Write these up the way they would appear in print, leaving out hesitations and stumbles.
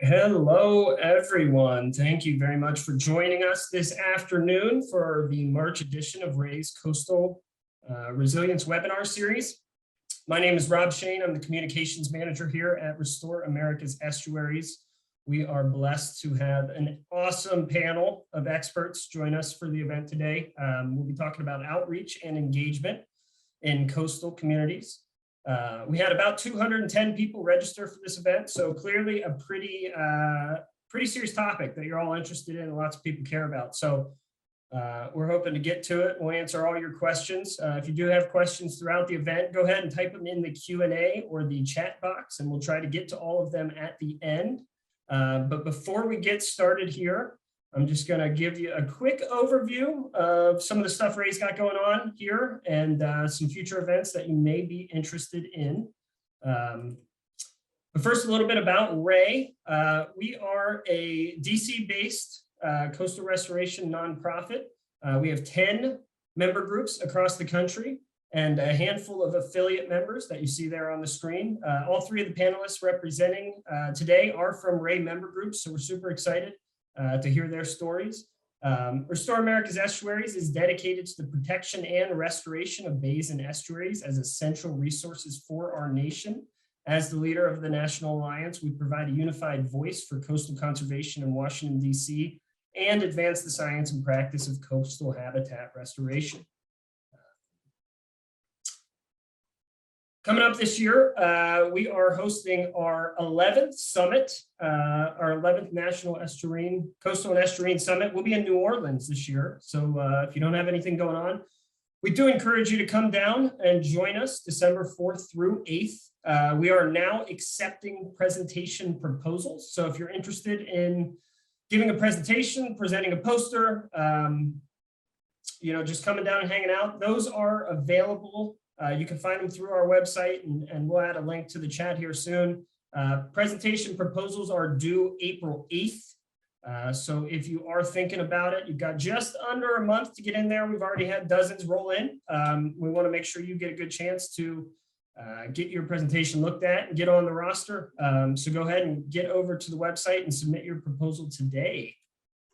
Hello, everyone. Thank you very much for joining us this afternoon for the March edition of Ray's Coastal Resilience webinar series. My name is Rob Shane. I'm the communications manager here at Restore America's Estuaries. We are blessed to have an awesome panel of experts join us for the event today. We'll be talking about outreach and engagement in coastal communities. We had about 210 people register for this event, so clearly a pretty serious topic that you're all interested in and lots of people care about. So we're hoping to get to it. We'll answer all your questions. If you do have questions throughout the event, go ahead and type them in the Q&A or the chat box, and we'll try to get to all of them at the end. But before we get started here, I'm just going to give you a quick overview of some of the stuff Ray's got going on here and some future events that you may be interested in. But first, a little bit about Ray. We are a DC-based coastal restoration nonprofit. We have 10 member groups across the country and a handful of affiliate members that you see there on the screen. All three of the panelists representing today are from Ray member groups, so we're super excited to hear their stories. Restore America's Estuaries is dedicated to the protection and restoration of bays and estuaries as essential resources for our nation. As the leader of the National Alliance, we provide a unified voice for coastal conservation in Washington, D.C., and advance the science and practice of coastal habitat restoration. Coming up this year, we are hosting our 11th summit, our 11th National Coastal and Estuarine Summit. We'll be in New Orleans this year. So if you don't have anything going on, we do encourage you to come down and join us December 4th through 8th. We are now accepting presentation proposals. So if you're interested in giving a presentation, presenting a poster, just coming down and hanging out, those are available. You can find them through our website, and we'll add a link to the chat here soon. Presentation proposals are due April 8th. So if you are thinking about it, you've got just under a month to get in there. We've already had dozens roll in. We want to make sure you get a good chance to get your presentation looked at and get on the roster. So go ahead and get over to the website and submit your proposal today.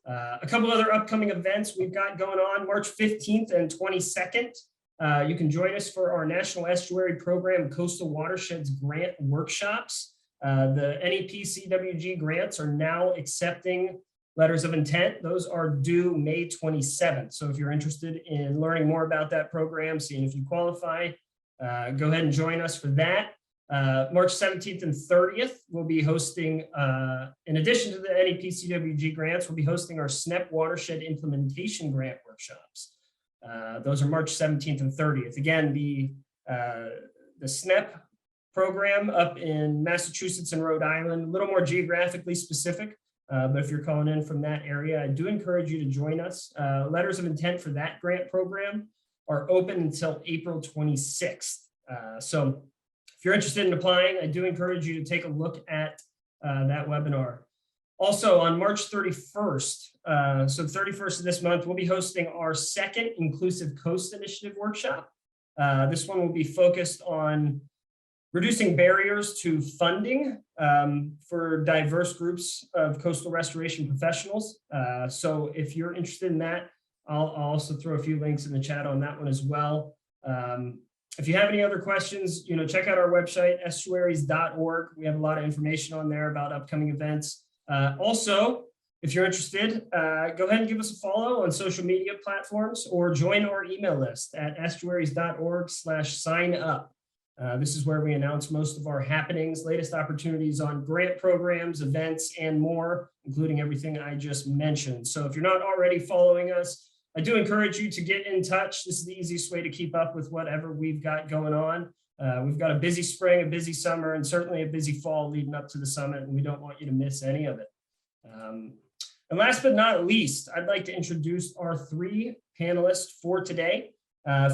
A couple other upcoming events we've got going on March 15th and 22nd. You can join us for our National Estuary Program Coastal Watersheds Grant Workshops. The NEP-CWG grants are now accepting letters of intent. Those are due May 27th. So if you're interested in learning more about that program, seeing if you qualify, go ahead and join us for that. March 17th and 30th, we'll be hosting, in addition to the NEP-CWG grants, we'll be hosting our SNEP Watershed Implementation Grant Workshops. Those are March 17th and 30th. Again, the SNEP program up in Massachusetts and Rhode Island, a little more geographically specific, but if you're calling in from that area, I do encourage you to join us. Letters of intent for that grant program are open until April 26th. So if you're interested in applying, I do encourage you to take a look at that webinar. Also on March 31st, so the 31st of this month, we'll be hosting our second Inclusive Coast Initiative workshop. This one will be focused on reducing barriers to funding for diverse groups of coastal restoration professionals. So if you're interested in that, I'll also throw a few links in the chat on that one as well. If you have any other questions, check out our website, estuaries.org. We have a lot of information on there about upcoming events. Also, if you're interested, go ahead and give us a follow on social media platforms or join our email list at estuaries.org/sign up. This is where we announce most of our happenings, latest opportunities on grant programs, events, and more, including everything I just mentioned. So if you're not already following us, I do encourage you to get in touch. This is the easiest way to keep up with whatever we've got going on. We've got a busy spring, a busy summer, and certainly a busy fall leading up to the summit, and we don't want you to miss any of it. And last but not least, I'd like to introduce our three panelists for today.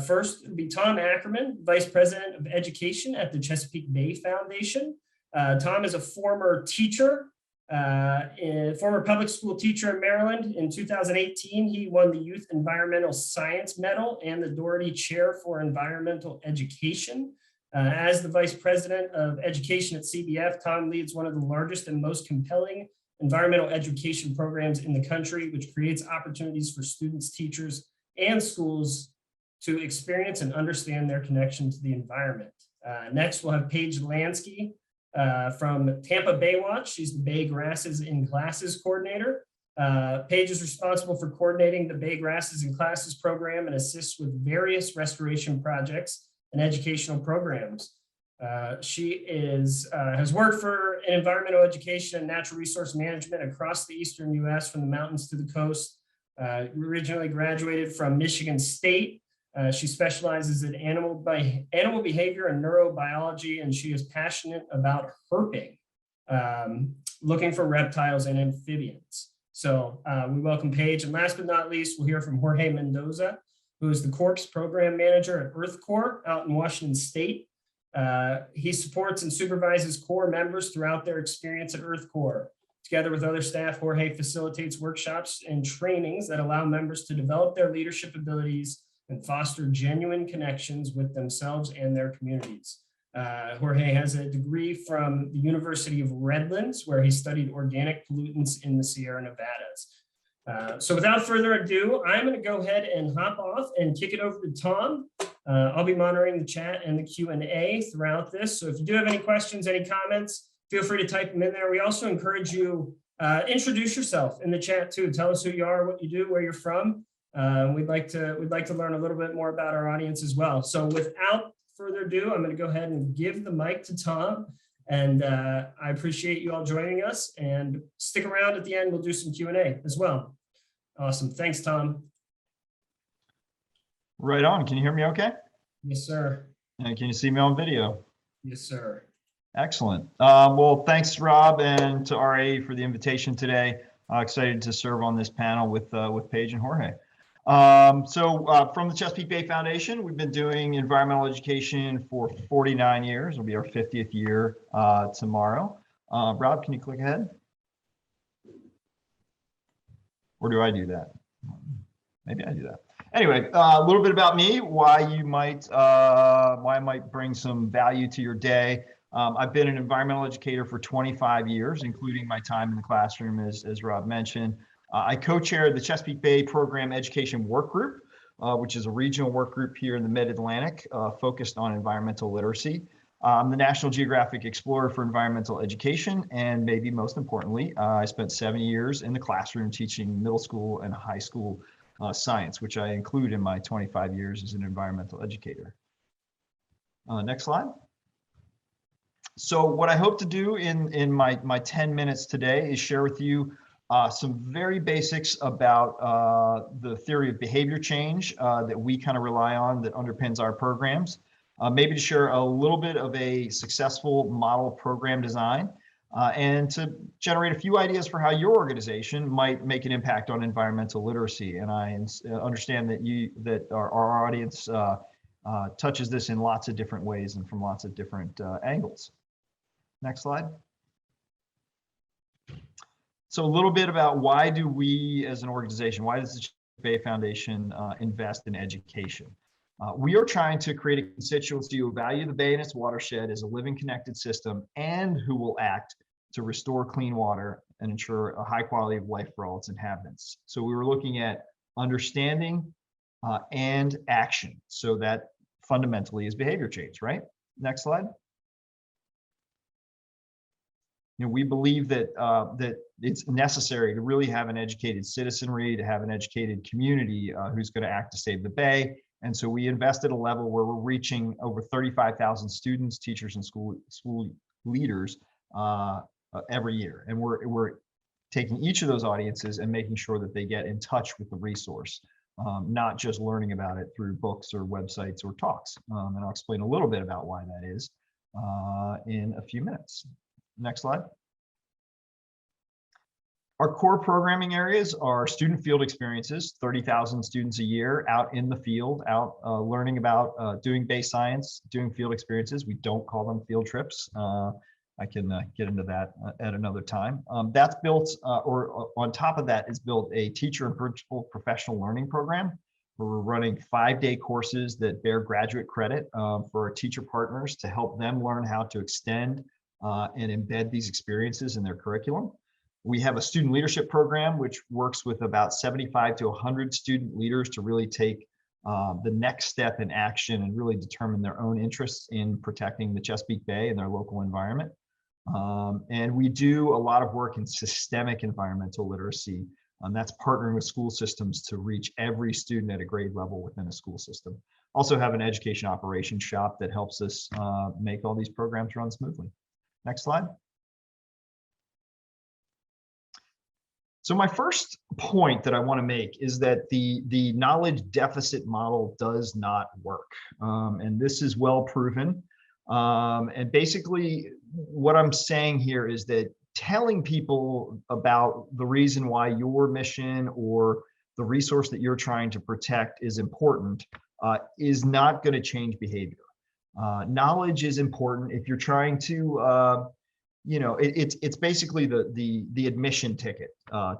First would be Tom Ackerman, Vice President of Education at the Chesapeake Bay Foundation. Tom is a former teacher, former public school teacher in Maryland. In 2018, he won the Youth Environmental Science Medal and the Doherty Chair for Environmental Education As the Vice President of Education at CBF, Tom leads one of the largest and most compelling environmental education programs in the country, which creates opportunities for students, teachers, and schools to experience and understand their connection to the environment. Next, we'll have Paige Lansky from Tampa Bay Watch. She's the Bay Grasses in Classes coordinator. Paige is responsible for coordinating the Bay Grasses in Classes program and assists with various restoration projects and educational programs. She has worked for environmental education and natural resource management across the eastern U.S. from the mountains to the coast. Originally graduated from Michigan State. She specializes in animal behavior and neurobiology, and she is passionate about herping, looking for reptiles and amphibians. So we welcome Paige. And last but not least, we'll hear from Jorge Mendoza, who is the Corps program manager at EarthCorps out in Washington State. He supports and supervises Corps members throughout their experience at EarthCorps. Together with other staff, Jorge facilitates workshops and trainings that allow members to develop their leadership abilities and foster genuine connections with themselves and their communities. Jorge has a degree from the University of Redlands, where he studied organic pollutants in the Sierra Nevadas. So without further ado, I'm going to go ahead and hop off and kick it over to Tom. I'll be monitoring the chat and the Q&A throughout this. So if you do have any questions, any comments, feel free to type them in there. We also encourage you, introduce yourself in the chat too. Tell us who you are, what you do, where you're from. We'd like to learn a little bit more about our audience as well. So without further ado, I'm going to go ahead and give the mic to Tom. And I appreciate you all joining us. And stick around at the end. We'll do some Q&A as well. Awesome. Thanks, Tom. Right on. Can you hear me okay? Yes, sir. And can you see me on video? Yes, sir. Excellent. Well, thanks, Rob, and to RA for the invitation today. Excited to serve on this panel with Paige and Jorge. From the Chesapeake Bay Foundation, we've been doing environmental education for 49 years. It'll be our 50th year tomorrow. Rob, can you click ahead? Or do I do that? Maybe I do that. Anyway, a little bit about me, why I might bring some value to your day. I've been an environmental educator for 25 years, including my time in the classroom, as Rob mentioned. I co-chair the Chesapeake Bay Program Education Work Group, which is a regional work group here in the Mid-Atlantic focused on environmental literacy. I'm the National Geographic Explorer for Environmental Education, and maybe most importantly, I spent 7 years in the classroom teaching middle school and high school science, which I include in my 25 years as an environmental educator. Next slide. So what I hope to do in my 10 minutes today is share with you some very basics about the theory of behavior change that we kind of rely on, that underpins our programs. Maybe to share a little bit of a successful model program design, and to generate a few ideas for how your organization might make an impact on environmental literacy. And I understand that our audience touches this in lots of different ways and from lots of different angles. Next slide. So a little bit about why do we as an organization, why does the Chesapeake Bay Foundation invest in education? We are trying to create a constituency who value the Bay and its watershed as a living connected system, and who will act to restore clean water and ensure a high quality of life for all its inhabitants. So we were looking at understanding and action. So that fundamentally is behavior change, right? Next slide. You know, we believe that that it's necessary to really have an educated citizenry, to have an educated community who's going to act to save the Bay. And so we invest at a level where we're reaching over 35,000 students, teachers, and school leaders every year. And we're taking each of those audiences and making sure that they get in touch with the resource, not just learning about it through books or websites or talks. And I'll explain a little bit about why that is in a few minutes. Next slide. Our core programming areas are student field experiences, 30,000 students a year out in the field, out learning about doing Bay science, doing field experiences. We don't call them field trips. I can get into that at another time. That's built, or on top of that is built a teacher and principal professional learning program. We're running 5-day courses that bear graduate credit for our teacher partners to help them learn how to extend and embed these experiences in their curriculum. We have a student leadership program, which works with about 75 to 100 student leaders to really take the next step in action and really determine their own interests in protecting the Chesapeake Bay and their local environment. And we do a lot of work in systemic environmental literacy. That's partnering with school systems to reach every student at a grade level within a school system. Also have an education operations shop that helps us make all these programs run smoothly. Next slide. So my first point that I want to make is that the knowledge deficit model does not work. And this is well proven. And basically what I'm saying here is that telling people about the reason why your mission or the resource that you're trying to protect is important is not going to change behavior. Knowledge is important if you're trying to it's basically the admission ticket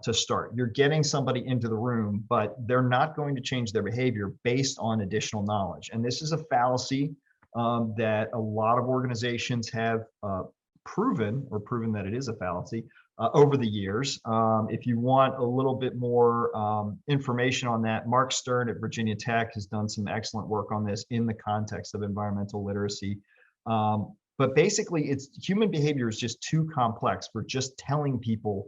to start. You're getting somebody into the room, but they're not going to change their behavior based on additional knowledge. And this is a fallacy that a lot of organizations have proven that it is a fallacy over the years. If you want a little bit more information on that, Mark Stern at Virginia Tech has done some excellent work on this in the context of environmental literacy. But basically, human behavior is just too complex for just telling people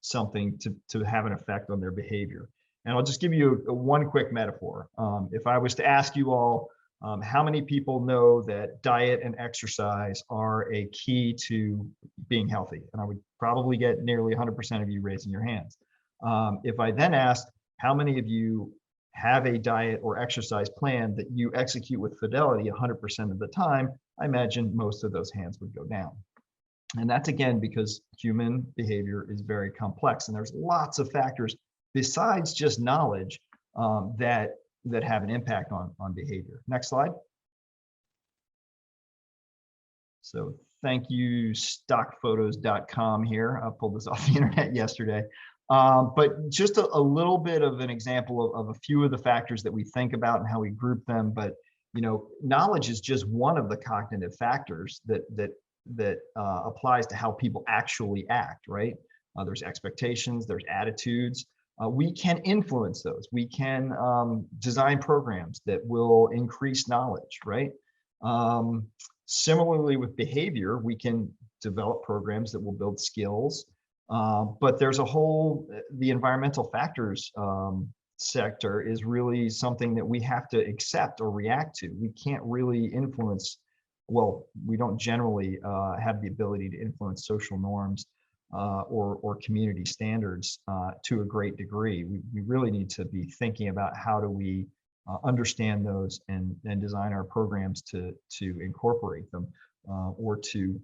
something to have an effect on their behavior. And I'll just give you one quick metaphor. If I was to ask you all, how many people know that diet and exercise are a key to being healthy? And I would probably get nearly 100% of you raising your hands. If I then asked, how many of you have a diet or exercise plan that you execute with fidelity 100% of the time, I imagine most of those hands would go down. And that's again because human behavior is very complex, and there's lots of factors besides just knowledge that have an impact on behavior. Next slide. So thank you, stockphotos.com here. I pulled this off the internet yesterday. But just a little bit of an example of a few of the factors that we think about and how we group them. But knowledge is just one of the cognitive factors that applies to how people actually act, right? There's expectations, there's attitudes. We can influence those. We can design programs that will increase knowledge, right? Similarly with behavior, we can develop programs that will build skills. But there's the environmental factors sector is really something that we have to accept or react to. We can't really influence, well, we don't generally have the ability to influence social norms or community standards to a great degree. We really need to be thinking about how do we understand those and design our programs to incorporate them or to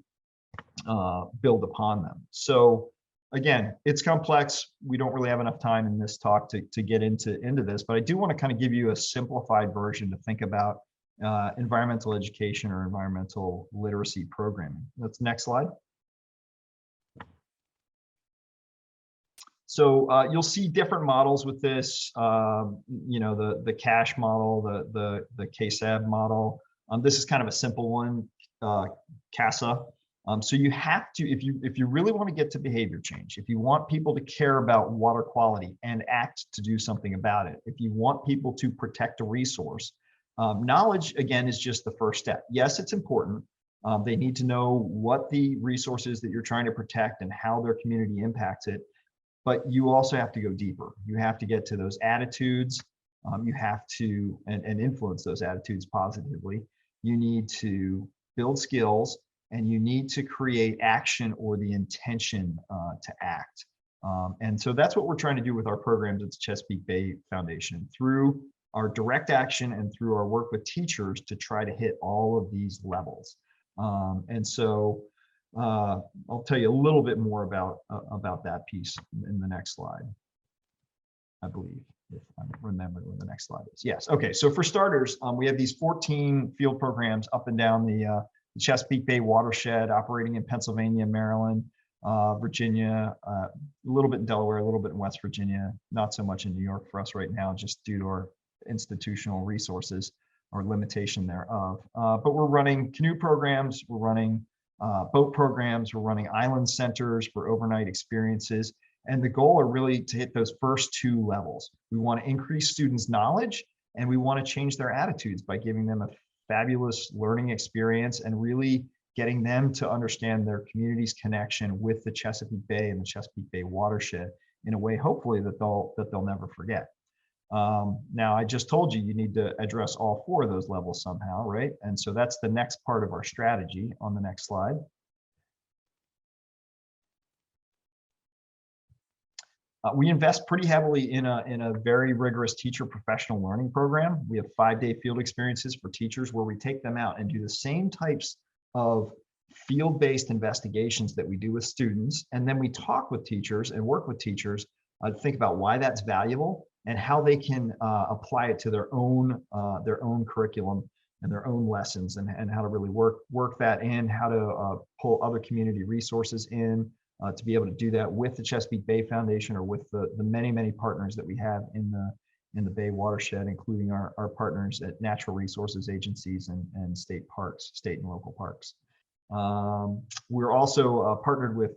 build upon them. So again, it's complex. We don't really have enough time in this talk to get into this, but I do want to kind of give you a simplified version to think about environmental education or environmental literacy programming. Let's next slide. So you'll see different models with this, the cash model, the KSAB model. This is kind of a simple one, CASA. So you have to, if you really want to get to behavior change, if you want people to care about water quality and act to do something about it, if you want people to protect a resource, knowledge, again, is just the first step. Yes, it's important. They need to know what the resource is that you're trying to protect and how their community impacts it. But you also have to go deeper. You have to get to those attitudes. You have to, and influence those attitudes positively. You need to build skills, and you need to create action or the intention to act. And so that's what we're trying to do with our programs at the Chesapeake Bay Foundation through our direct action and through our work with teachers to try to hit all of these levels. And so I'll tell you a little bit more about that piece in the next slide, I believe, if I remember where the next slide is. Yes, okay, so for starters, we have these 14 field programs up and down the Chesapeake Bay Watershed operating in Pennsylvania, Maryland, Virginia, a little bit in Delaware, a little bit in West Virginia, not so much in New York for us right now, just due to our institutional resources or limitation thereof. But we're running canoe programs, we're running boat programs, we're running island centers for overnight experiences. And the goal are really to hit those first two levels. We want to increase students' knowledge, and we want to change their attitudes by giving them a fabulous learning experience and really getting them to understand their community's connection with the Chesapeake Bay and the Chesapeake Bay watershed in a way, hopefully, that they'll never forget. Now, I just told you need to address all four of those levels somehow, right? And so that's the next part of our strategy on the next slide. We invest pretty heavily in a very rigorous teacher professional learning program. We have 5-day field experiences for teachers where we take them out and do the same types of field-based investigations that we do with students. And then we talk with teachers and work with teachers to think about why that's valuable and how they can apply it to their own curriculum and their own lessons, and how to really work that in, how to pull other community resources in, to be able to do that with the Chesapeake Bay Foundation or with the many partners that we have in the Bay watershed, including our partners at natural resources agencies and state parks, state and local parks. We're also partnered with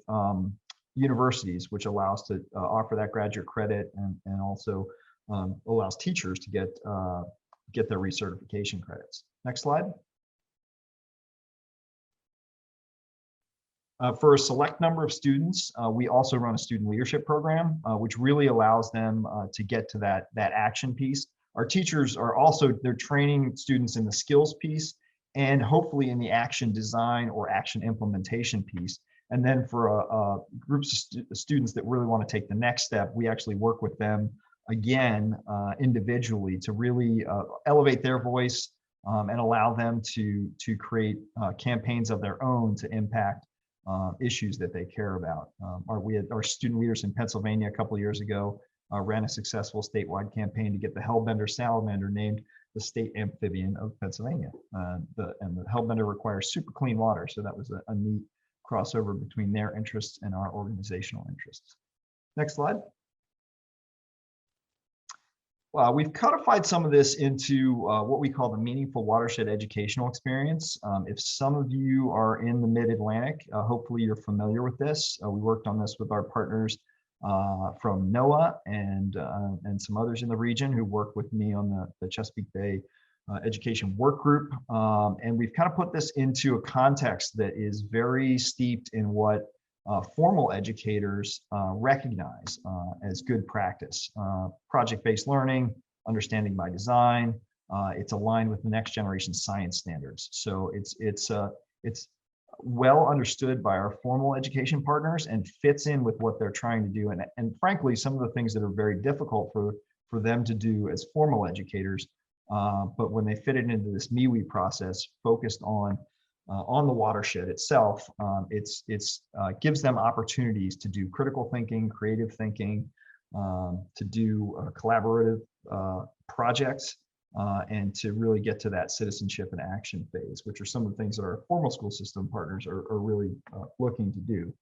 universities, which allows to offer that graduate credit and also allows teachers to get their recertification credits. Next slide. For a select number of students, we also run a student leadership program, which really allows them to get to that action piece. Our teachers are also, they're training students in the skills piece and hopefully in the action design or action implementation piece. And then for groups of students that really want to take the next step, we actually work with them again individually to really elevate their voice and allow them to create campaigns of their own to impact issues that they care about. Our student leaders in Pennsylvania a couple of years ago ran a successful statewide campaign to get the hellbender salamander named the state amphibian of Pennsylvania. And the hellbender requires super clean water, so that was a neat crossover between their interests and our organizational interests. Next slide. We've codified some of this into what we call the meaningful watershed educational experience. If some of you are in the mid-Atlantic, hopefully you're familiar with this. We worked on this with our partners from NOAA and some others in the region who work with me on the Chesapeake Bay Education Work Group. And we've kind of put this into a context that is very steeped in what formal educators recognize as good practice. Project-based learning, understanding by design, it's aligned with the next generation science standards. So it's well understood by our formal education partners and fits in with what they're trying to do. And frankly, some of the things that are very difficult for them to do as formal educators, but when they fit it into this MIWI process focused on the watershed itself, it gives them opportunities to do critical thinking, creative thinking, to do collaborative projects, and to really get to that citizenship and action phase, which are some of the things that our formal school system partners are really looking to do.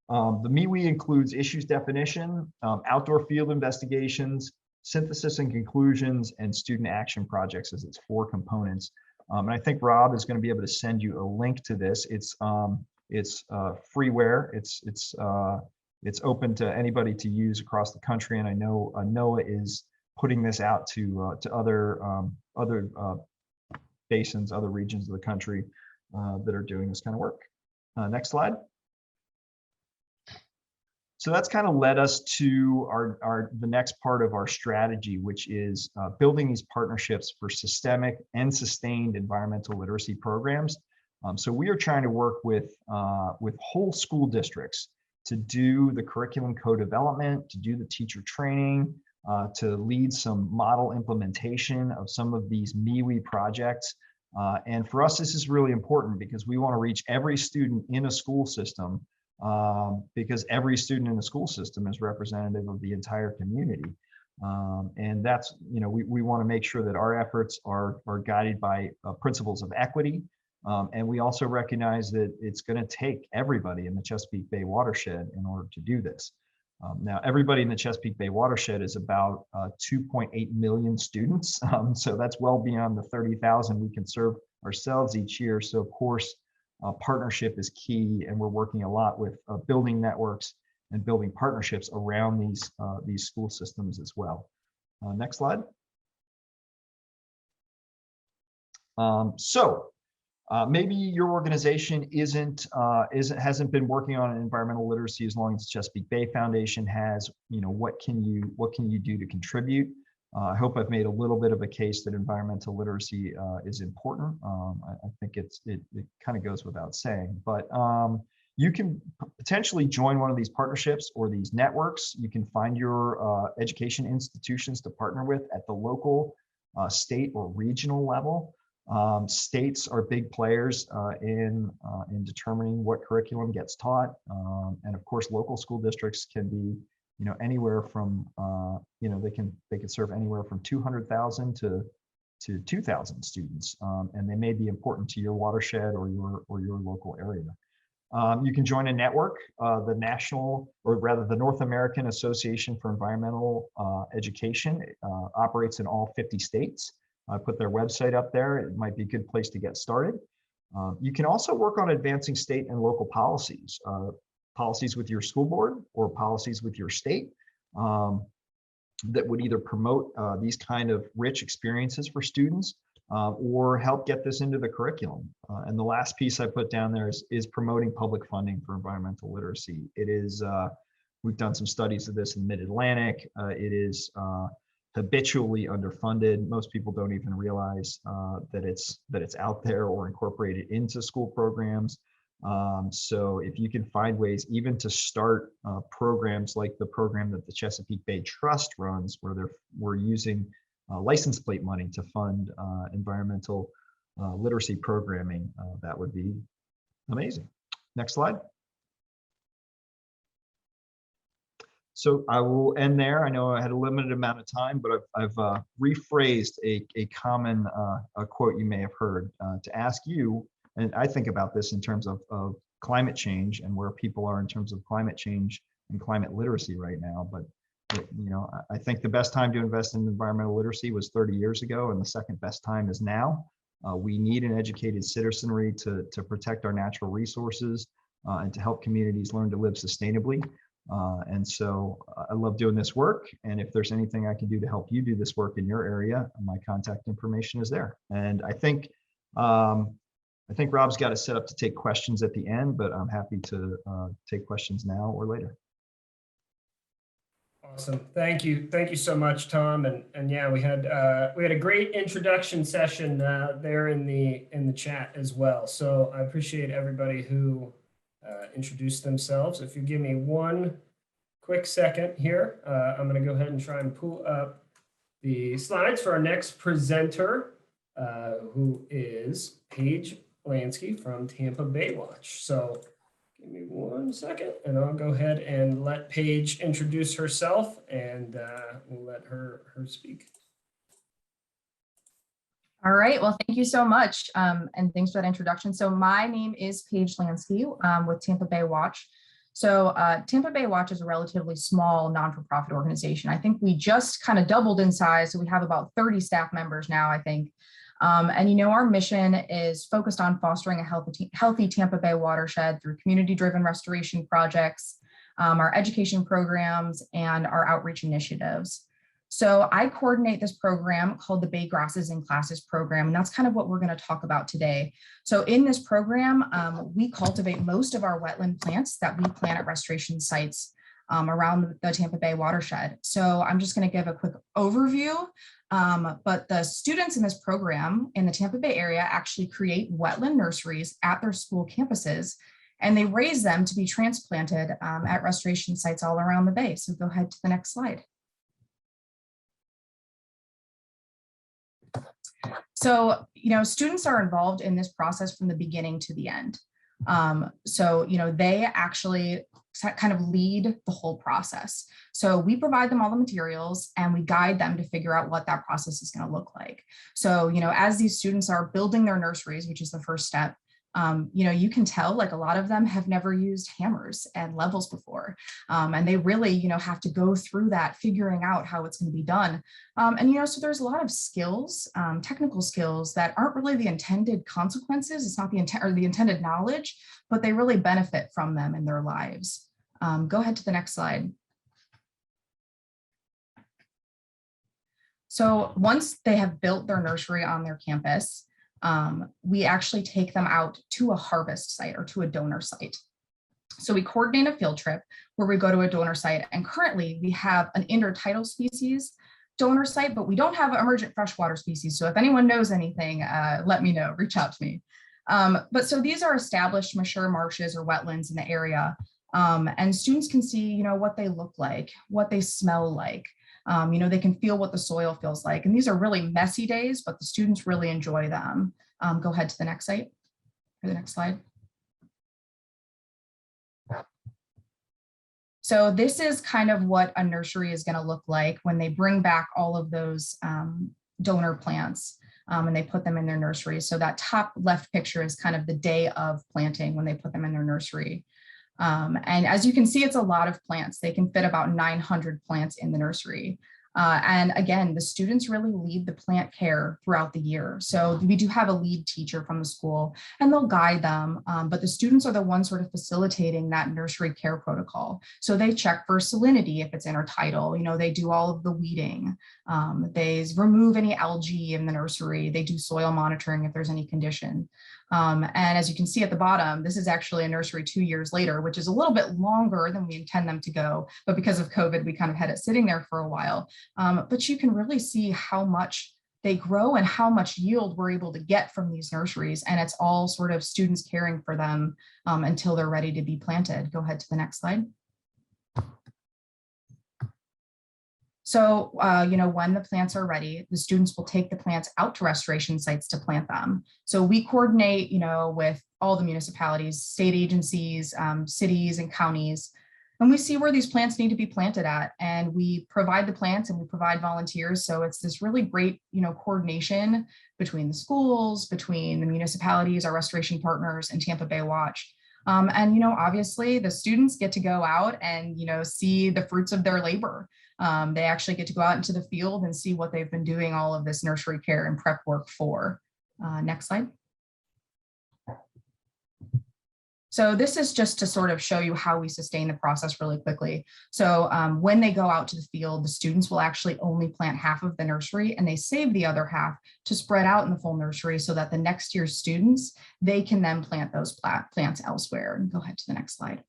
The MIWI includes issues definition, outdoor field investigations, synthesis and conclusions, and student action projects as its 4 components. And I think Rob is going to be able to send you a link to this. It's freeware. It's open to anybody to use across the country. And I know NOAA is putting this out to other basins, other regions of the country that are doing this kind of work. Next slide. So that's kind of led us to the next part of our strategy, which is building these partnerships for systemic and sustained environmental literacy programs. So we are trying to work with whole school districts to do the curriculum co-development, to do the teacher training, to lead some model implementation of some of these MIWI projects. And for us, this is really important because we want to reach every student in a school system, because every student in the school system is representative of the entire community. And that's, we want to make sure that our efforts are guided by principles of equity, And we also recognize that it's going to take everybody in the Chesapeake Bay Watershed in order to do this. Now, everybody in the Chesapeake Bay Watershed is about 2.8 million students. So that's well beyond the 30,000 we can serve ourselves each year. So of course, partnership is key, and we're working a lot with building networks and building partnerships around these school systems as well. Next slide. Maybe your organization hasn't been working on environmental literacy as long as the Chesapeake Bay Foundation has. What can you do to contribute? I hope I've made a little bit of a case that environmental literacy is important. I think it kind of goes without saying, but you can potentially join one of these partnerships or these networks. You can find your education institutions to partner with at the local, state, or regional level. States are big players in determining what curriculum gets taught, and of course, local school districts can be, anywhere from, they can serve anywhere from 200,000 to 2,000 students, and they may be important to your watershed or your local area. You can join a network. The North American Association for Environmental Education operates in all 50 states. I put their website up there. It might be a good place to get started. You can also work on advancing state and local policies, policies with your school board or policies with your state that would either promote these kind of rich experiences for students or help get this into the curriculum. And the last piece I put down there is promoting public funding for environmental literacy. It is, we've done some studies of this in Mid-Atlantic. It is habitually underfunded. Most people don't even realize that it's out there or incorporated into school programs. So if you can find ways even to start programs like the program that the Chesapeake Bay Trust runs, where we're using license plate money to fund environmental literacy programming, that would be amazing. Next slide. So I will end there. I know I had a limited amount of time, but I've rephrased a common quote you may have heard to ask you, and I think about this in terms of climate change and where people are in terms of climate change and climate literacy right now. But I think the best time to invest in environmental literacy was 30 years ago, and the second best time is now. We need an educated citizenry to protect our natural resources and to help communities learn to live sustainably. And so I love doing this work. And if there's anything I can do to help you do this work in your area, my contact information is there. And I think Rob's got it set up to take questions at the end, but I'm happy to take questions now or later. Awesome. Thank you. Thank you so much, Tom. And yeah, we had a great introduction session there in the chat as well. So I appreciate everybody who introduce themselves. If you give me one quick second here, I'm going to go ahead and try and pull up the slides for our next presenter, who is Paige Lansky from Tampa Bay Watch. So give me one second and I'll go ahead and let Paige introduce herself, and we'll let her speak. All right, well, thank you so much. And thanks for that introduction. So my name is Paige Lansky with Tampa Bay Watch. So Tampa Bay Watch is a relatively small non-for-profit organization. I think we just kind of doubled in size. So we have about 30 staff members now, I think. And our mission is focused on fostering a healthy Tampa Bay watershed through community-driven restoration projects, our education programs, and our outreach initiatives. So I coordinate this program called the Bay Grasses in Classes program, and that's kind of what we're going to talk about today. So in this program, we cultivate most of our wetland plants that we plant at restoration sites around the Tampa Bay watershed. So I'm just going to give a quick overview, but the students in this program in the Tampa Bay area actually create wetland nurseries at their school campuses, and they raise them to be transplanted at restoration sites all around the Bay. So go ahead to the next slide. So, students are involved in this process from the beginning to the end. So, they actually kind of lead the whole process. So we provide them all the materials and we guide them to figure out what that process is going to look like. So, as these students are building their nurseries, which is the first step, you can tell like a lot of them have never used hammers and levels before. And they really, have to go through that, figuring out how it's going to be done. So there's a lot of skills, technical skills that aren't really the intended consequences. It's not the intent or the intended knowledge, but they really benefit from them in their lives. Go ahead to the next slide. So once they have built their nursery on their campus, we actually take them out to a harvest site or to a donor site. So we coordinate a field trip where we go to a donor site, and currently we have an intertidal species donor site, but we don't have emergent freshwater species. So if anyone knows anything, let me know, reach out to me. But so these are established mature marshes or wetlands in the area, and students can see, what they look like, what they smell like. They can feel what the soil feels like. And these are really messy days, but the students really enjoy them. Go ahead to the next site or the next slide. So this is kind of what a nursery is going to look like when they bring back all of those donor plants and they put them in their nursery. So that top left picture is kind of the day of planting when they put them in their nursery. And as you can see, it's a lot of plants. They can fit about 900 plants in the nursery. And again, the students really lead the plant care throughout the year. So we do have a lead teacher from the school and they'll guide them, but the students are the ones sort of facilitating that nursery care protocol. So they check for salinity if it's intertidal, they do all of the weeding. They remove any algae in the nursery. They do soil monitoring if there's any condition. And as you can see at the bottom, this is actually a nursery 2 years later, which is a little bit longer than we intend them to go. But because of COVID, we kind of had it sitting there for a while. But you can really see how much they grow and how much yield we're able to get from these nurseries. And it's all sort of students caring for them until they're ready to be planted. Go ahead to the next slide. So, when the plants are ready, the students will take the plants out to restoration sites to plant them. So we coordinate, with all the municipalities, state agencies, cities and counties, and we see where these plants need to be planted at. And we provide the plants and we provide volunteers. So it's this really great, coordination between the schools, between the municipalities, our restoration partners, and Tampa Bay Watch. And obviously the students get to go out and, see the fruits of their labor. They actually get to go out into the field and see what they've been doing all of this nursery care and prep work for. Next slide. So this is just to sort of show you how we sustain the process really quickly. So when they go out to the field, the students will actually only plant half of the nursery and they save the other half to spread out in the full nursery so that the next year's students, they can then plant those plants elsewhere. And go ahead to the next slide.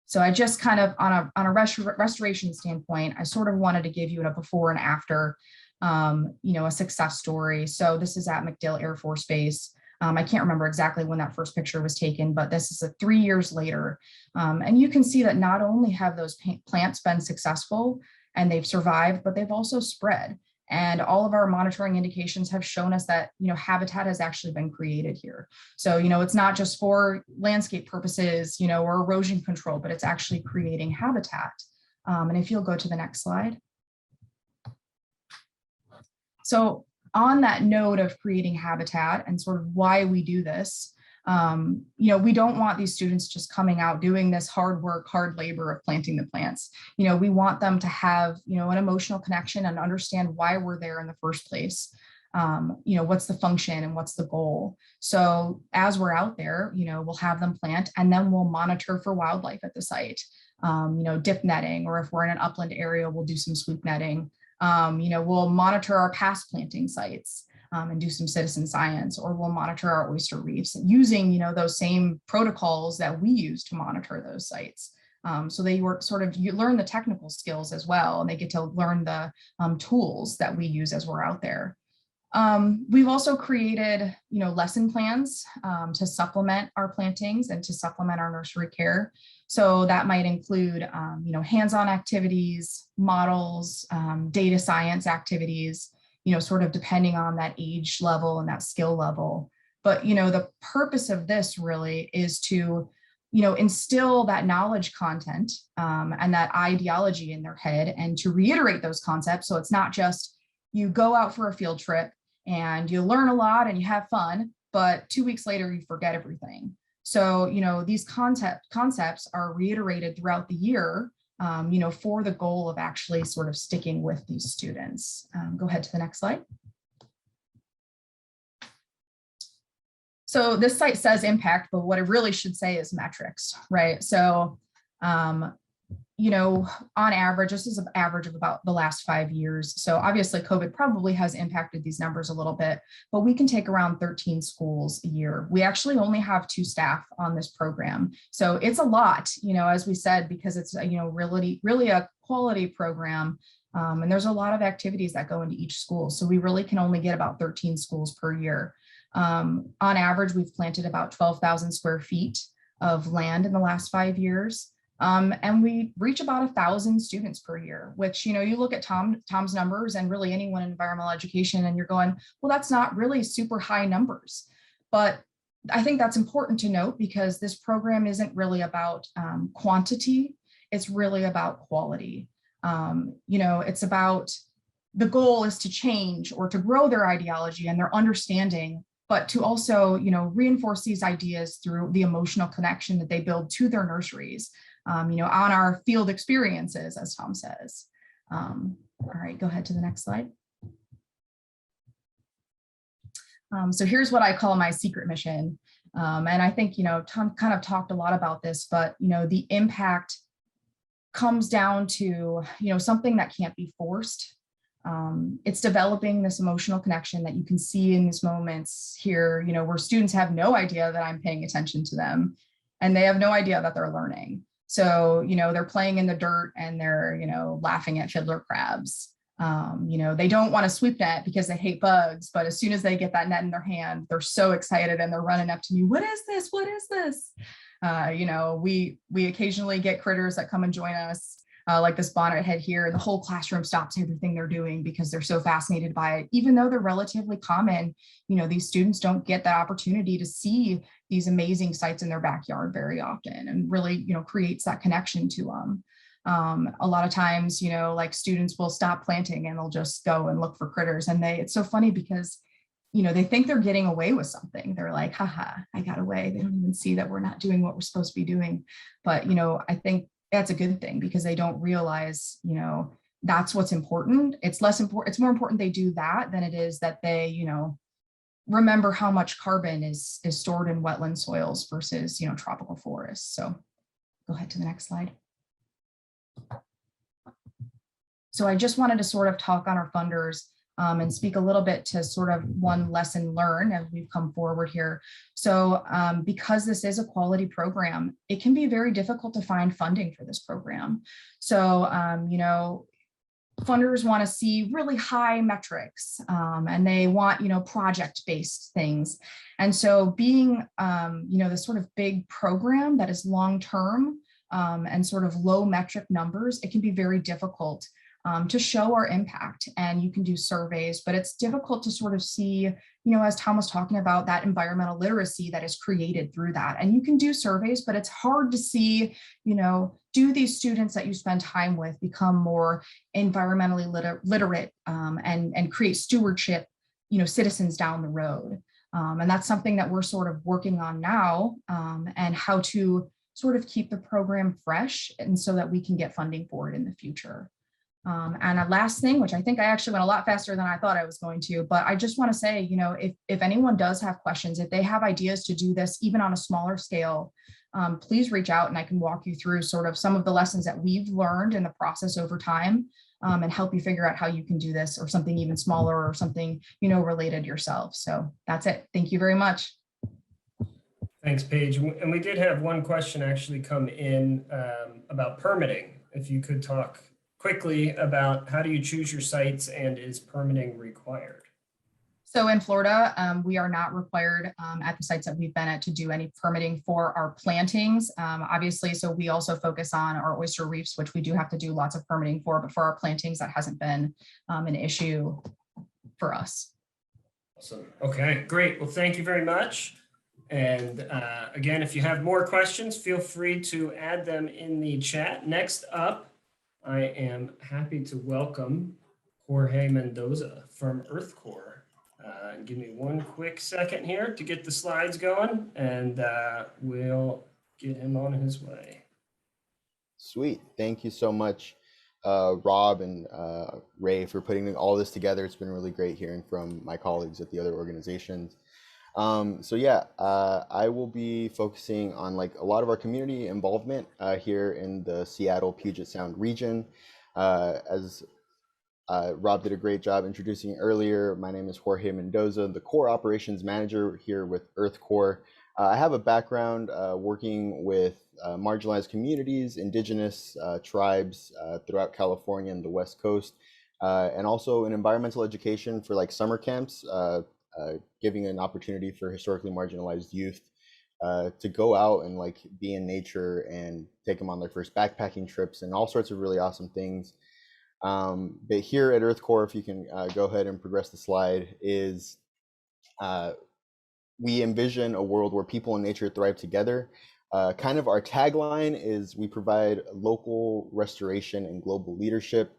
So I just kind of on a restoration standpoint, I sort of wanted to give you a before and after, a success story. So this is at MacDill Air Force Base. I can't remember exactly when that first picture was taken, but this is 3 years later. And you can see that not only have those plants been successful and they've survived, but they've also spread. And all of our monitoring indications have shown us that, habitat has actually been created here. So, it's not just for landscape purposes, or erosion control, but it's actually creating habitat. And if you'll go to the next slide. So on that note of creating habitat and sort of why we do this, we don't want these students just coming out doing this hard work, hard labor of planting the plants. We want them to have, an emotional connection and understand why we're there in the first place. What's the function and what's the goal? So as we're out there, we'll have them plant and then we'll monitor for wildlife at the site, dip netting, or if we're in an upland area, we'll do some swoop netting. We'll monitor our past planting sites and do some citizen science, or we'll monitor our oyster reefs using, those same protocols that we use to monitor those sites. So they work you learn the technical skills as well, and they get to learn the tools that we use as we're out there. We've also created, lesson plans to supplement our plantings and to supplement our nursery care. So that might include, hands-on activities, models, data science activities, sort of depending on that age level and that skill level. But, the purpose of this really is to, instill that knowledge content and that ideology in their head and to reiterate those concepts. So it's not just you go out for a field trip and you learn a lot and you have fun, but 2 weeks later you forget everything. So, these concepts are reiterated throughout the year, for the goal of actually sort of sticking with these students. Go ahead to the next slide. So this site says impact, but what it really should say is metrics, right? So, on average, this is an average of about the last 5 years. So obviously COVID probably has impacted these numbers a little bit, but we can take around 13 schools a year. We actually only have 2 staff on this program. So it's a lot, as we said, because it's, really a quality program. And there's a lot of activities that go into each school. So we really can only get about 13 schools per year. On average, we've planted about 12,000 square feet of land in the last 5 years. And we reach about 1,000 students per year, which, you look at Tom's numbers and really anyone in environmental education and you're going, well, that's not really super high numbers. But I think that's important to note because this program isn't really about quantity. It's really about quality. It's about the goal is to change or to grow their ideology and their understanding, but to also, reinforce these ideas through the emotional connection that they build to their nurseries. On our field experiences, as Tom says. All right, go ahead to the next slide. So here's what I call my secret mission. And I think, Tom kind of talked a lot about this, but, the impact comes down to, something that can't be forced. It's developing this emotional connection that you can see in these moments here, where students have no idea that I'm paying attention to them and they have no idea that they're learning. So, they're playing in the dirt and they're, laughing at fiddler crabs. They don't want to sweep net because they hate bugs, but as soon as they get that net in their hand, they're so excited and they're running up to me. What is this? What is this? We occasionally get critters that come and join us, like this bonnet head here, and the whole classroom stops everything they're doing because they're so fascinated by it. Even though they're relatively common, these students don't get the opportunity to see these amazing sites in their backyard very often, and really, creates that connection to them. A lot of times, like students will stop planting and they'll just go and look for critters. And it's so funny because, they think they're getting away with something. They're like, haha, I got away. They don't even see that we're not doing what we're supposed to be doing. But, I think that's a good thing because they don't realize, that's what's important. It's less important. It's more important they do that than it is that they, remember how much carbon is stored in wetland soils versus, tropical forests. So go ahead to the next slide. So I just wanted to sort of talk on our funders and speak a little bit to sort of one lesson learned as we've come forward here. So because this is a quality program, it can be very difficult to find funding for this program. So, funders want to see really high metrics and they want, project-based things. And so being, this sort of big program that is long-term and sort of low metric numbers, it can be very difficult to show our impact. And you can do surveys, but it's difficult to sort of see, as Tom was talking about, that environmental literacy that is created through that. And you can do surveys, but it's hard to see, do these students that you spend time with become more environmentally literate and create stewardship, citizens down the road. And that's something that we're sort of working on now, and how to sort of keep the program fresh and so that we can get funding for it in the future. And a last thing, which I think I actually went a lot faster than I thought I was going to, but I just want to say, if anyone does have questions, if they have ideas to do this, even on a smaller scale, please reach out and I can walk you through sort of some of the lessons that we've learned in the process over time, and help you figure out how you can do this or something even smaller or something, related yourself. So that's it. Thank you very much. Thanks, Paige. And we did have one question actually come in about permitting. If you could talk quickly about how do you choose your sites and is permitting required? So in Florida, we are not required at the sites that we've been at to do any permitting for our plantings. Obviously, so we also focus on our oyster reefs, which we do have to do lots of permitting for, but for our plantings, that hasn't been an issue for us. Awesome. Okay, great. Well, thank you very much. And again, if you have more questions, feel free to add them in the chat. Next up, I am happy to welcome Jorge Mendoza from EarthCorps. Give me one quick second here to get the slides going, and we'll get him on his way. Sweet. Thank you so much, Rob and Ray, for putting all this together. It's been really great hearing from my colleagues at the other organizations. So yeah, I will be focusing on like a lot of our community involvement here in the Seattle Puget Sound region. As Rob did a great job introducing earlier, my name is Jorge Mendoza, the Core Operations Manager here with EarthCorps. I have a background working with marginalized communities, indigenous tribes throughout California and the West Coast, and also in environmental education for like summer camps, giving an opportunity for historically marginalized youth to go out and like be in nature and take them on their first backpacking trips and all sorts of really awesome things. But here at EarthCorps, if you can go ahead and progress the slide, is we envision a world where people and nature thrive together. Kind of our tagline is we provide local restoration and global leadership.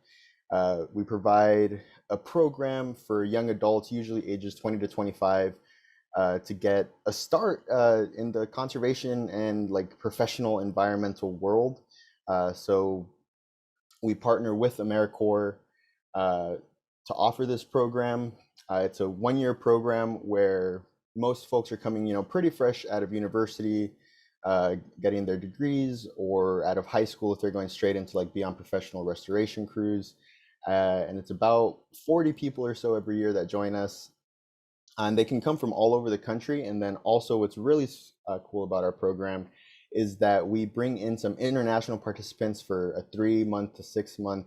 We provide a program for young adults, usually ages 20 to 25, to get a start in the conservation and like professional environmental world. So we partner with Americorps to offer this program. It's a one-year program where most folks are coming, pretty fresh out of university, getting their degrees, or out of high school if they're going straight into like beyond professional restoration crews. And it's about 40 people or so every year that join us. And they can come from all over the country. And then also what's really cool about our program is that we bring in some international participants for a 3-month to 6-month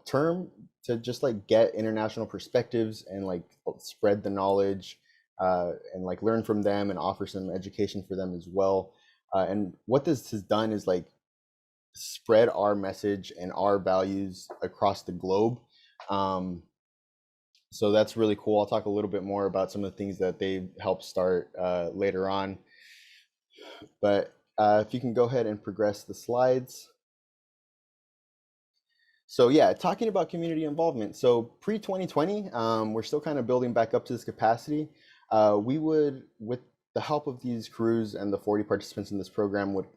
term to just like get international perspectives and like spread the knowledge and like learn from them and offer some education for them as well. And what this has done is like spread our message and our values across the globe. So that's really cool. I'll talk a little bit more about some of the things that they've helped start later on. But if you can go ahead and progress the slides. So yeah, talking about community involvement. So pre-2020, we're still kind of building back up to this capacity. We would, with the help of these crews and the 40 participants in this program, would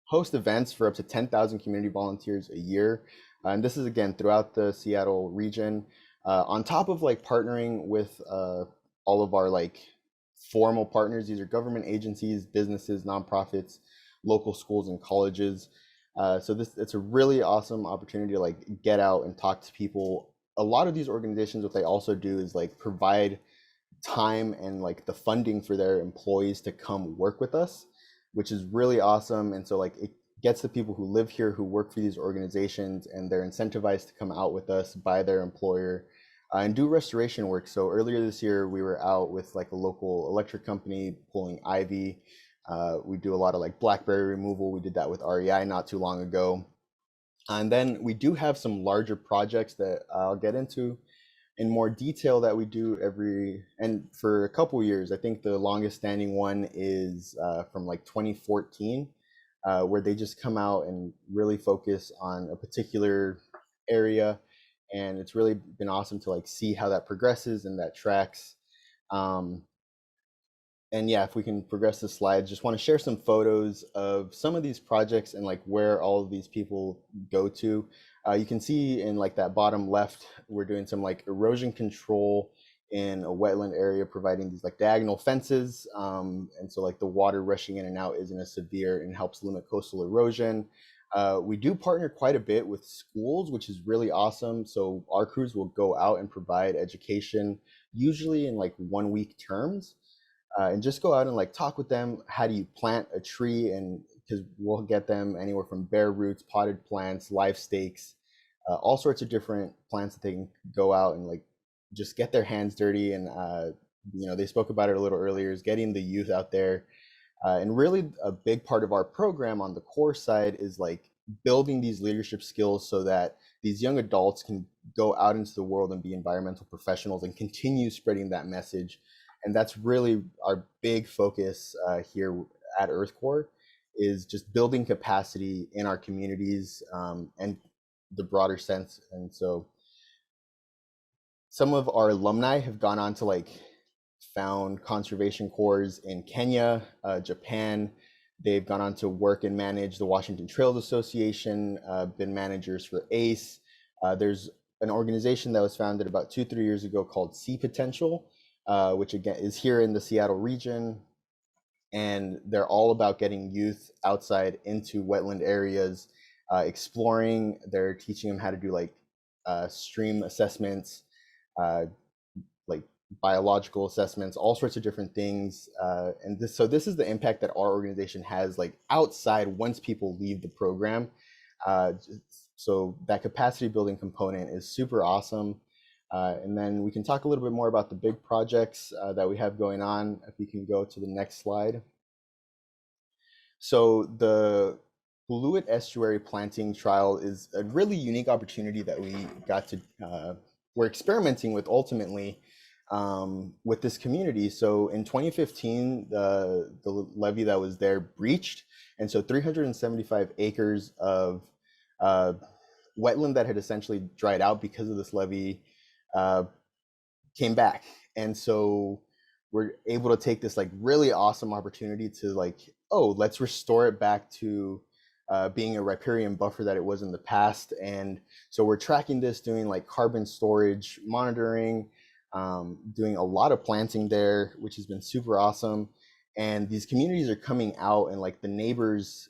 host events for up to 10,000 community volunteers a year. And this is again throughout the Seattle region. On top of like partnering with all of our like formal partners, these are government agencies, businesses, nonprofits, local schools and colleges. So it's a really awesome opportunity to like get out and talk to people. A lot of these organizations, what they also do is like provide time and like the funding for their employees to come work with us, which is really awesome. And so like it gets the people who live here, who work for these organizations, and they're incentivized to come out with us by their employer and do restoration work. So earlier this year, we were out with like a local electric company pulling ivy. We do a lot of like blackberry removal. We did that with REI not too long ago. And then we do have some larger projects that I'll get into in more detail that we do and for a couple years. I think the longest standing one is from like 2014, where they just come out and really focus on a particular area. And it's really been awesome to like see how that progresses and that tracks. And yeah, if we can progress the slides, just want to share some photos of some of these projects and like where all of these people go to. You can see in like that bottom left, we're doing some like erosion control in a wetland area, providing these like diagonal fences. And so like the water rushing in and out isn't as severe and helps limit coastal erosion. We do partner quite a bit with schools, which is really awesome. So our crews will go out and provide education, usually in like 1-week terms. And just go out and like talk with them. How do you plant a tree? And because we'll get them anywhere from bare roots, potted plants, live stakes, all sorts of different plants that they can go out and like just get their hands dirty. And they spoke about it a little earlier, is getting the youth out there. And really a big part of our program on the core side is like building these leadership skills so that these young adults can go out into the world and be environmental professionals and continue spreading that message. And that's really our big focus here at EarthCorps, is just building capacity in our communities and the broader sense. And so some of our alumni have gone on to like found conservation corps in Kenya, Japan. They've gone on to work and manage the Washington Trails Association, been managers for ACE. There's an organization that was founded about 2-3 years ago called Sea Potential, which again is here in the Seattle region. And they're all about getting youth outside into wetland areas, exploring. They're teaching them how to do like stream assessments, like biological assessments, all sorts of different things. And this is the impact that our organization has like outside once people leave the program. So that capacity building component is super awesome. And then we can talk a little bit more about the big projects that we have going on. If we can go to the next slide. So the Fluid Estuary Planting Trial is a really unique opportunity that we got to, we're experimenting with ultimately with this community. So in 2015, the levee that was there breached. And so 375 acres of wetland that had essentially dried out because of this levee came back. And so we're able to take this like really awesome opportunity to like, oh, let's restore it back to being a riparian buffer that it was in the past. And so we're tracking this, doing like carbon storage monitoring, doing a lot of planting there, which has been super awesome. And these communities are coming out, and like the neighbors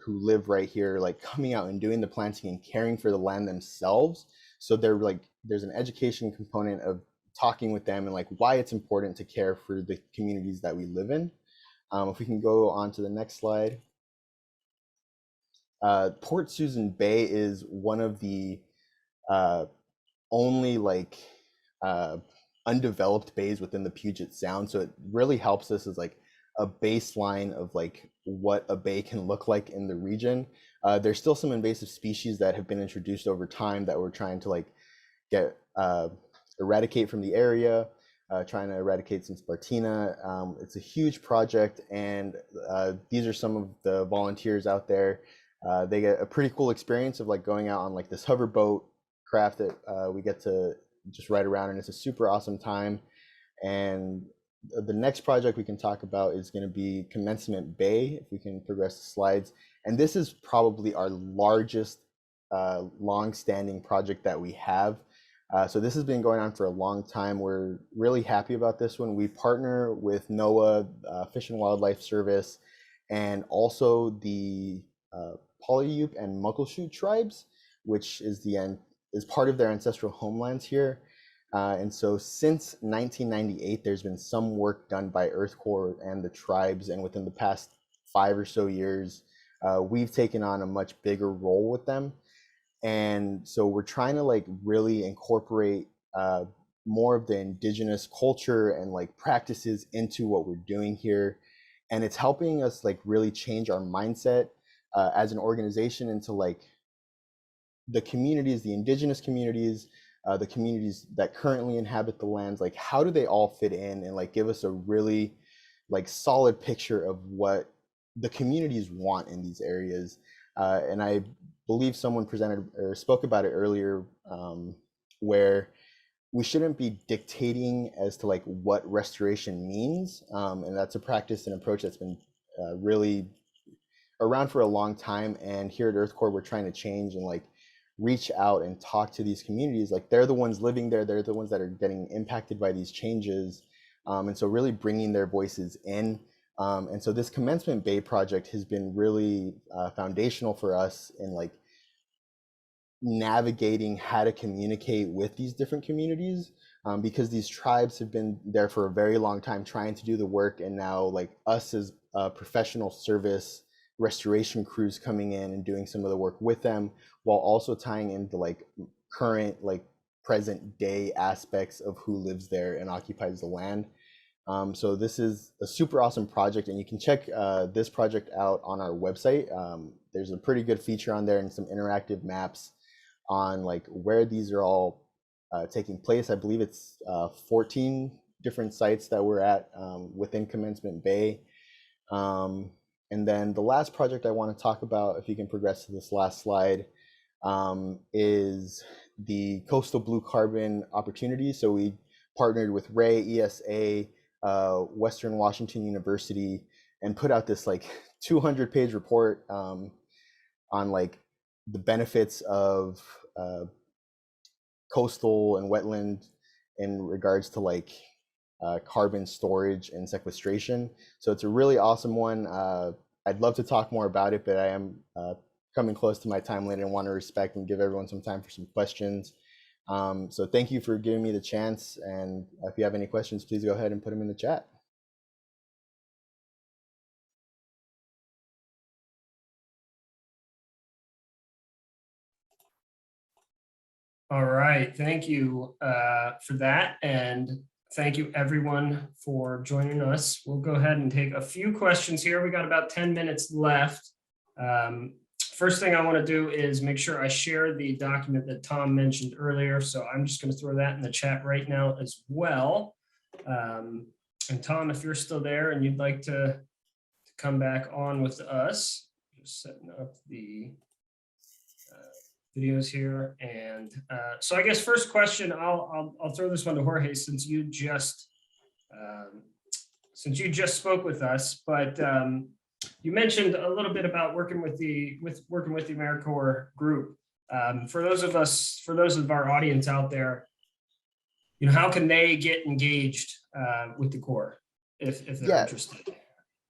who live right here, like coming out and doing the planting and caring for the land themselves. So they're like, there's an education component of talking with them and like why it's important to care for the communities that we live in. If we can go on to the next slide. Port Susan Bay is one of the only like undeveloped bays within the Puget Sound. So it really helps us as like a baseline of like what a bay can look like in the region. There's still some invasive species that have been introduced over time that we're trying to like get eradicate from the area, trying to eradicate some Spartina. It's a huge project, and these are some of the volunteers out there. They get a pretty cool experience of like going out on like this hoverboat craft that we get to just ride around, and it's a super awesome time. And the next project we can talk about is going to be Commencement Bay, if we can progress the slides. And this is probably our largest long-standing project that we have. So this has been going on for a long time. We're really happy about this one. We partner with NOAA, Fish and Wildlife Service, and also the Puyallup and Muckleshoot tribes, which is part of their ancestral homelands here. And so since 1998, there's been some work done by EarthCorps and the tribes, and within the past 5 or so years, we've taken on a much bigger role with them. And so we're trying to like really incorporate more of the indigenous culture and like practices into what we're doing here. And it's helping us like really change our mindset as an organization into like the communities, the indigenous communities, the communities that currently inhabit the lands, like how do they all fit in, and like give us a really like solid picture of what the communities want in these areas. And I believe someone presented or spoke about it earlier, where we shouldn't be dictating as to like what restoration means. And that's a practice and approach that's been really around for a long time. And here at EarthCorps, we're trying to change and like reach out and talk to these communities. Like they're the ones living there. They're the ones that are getting impacted by these changes. And so really bringing their voices in. And so this Commencement Bay project has been really foundational for us in like navigating how to communicate with these different communities, because these tribes have been there for a very long time trying to do the work. And now like us as professional service restoration crews coming in and doing some of the work with them, while also tying into like current, like present day aspects of who lives there and occupies the land. So this is a super awesome project, and you can check this project out on our website. There's a pretty good feature on there and some interactive maps on like where these are all taking place. I believe it's 14 different sites that we're at within Commencement Bay. And then the last project I want to talk about, if you can progress to this last slide, is the Coastal Blue Carbon Opportunity. So we partnered with Ray, ESA, Western Washington University, and put out this like 200-page report on like the benefits of coastal and wetland in regards to like carbon storage and sequestration. So it's a really awesome one. I'd love to talk more about it, but I am coming close to my time limit and want to respect and give everyone some time for some questions. So thank you for giving me the chance. And if you have any questions, please go ahead and put them in the chat. All right, thank you for that. And thank you everyone for joining us. We'll go ahead and take a few questions here. We got about 10 minutes left. First thing I want to do is make sure I share the document that Tom mentioned earlier. So I'm just going to throw that in the chat right now as well. And Tom, if you're still there and you'd like to come back on with us, just setting up the videos here. And so I guess first question, I'll throw this one to Jorge since you just spoke with us, but you mentioned a little bit about working with the Americorps group. For those of our audience out there, you know, how can they get engaged with the Corps if they're interested?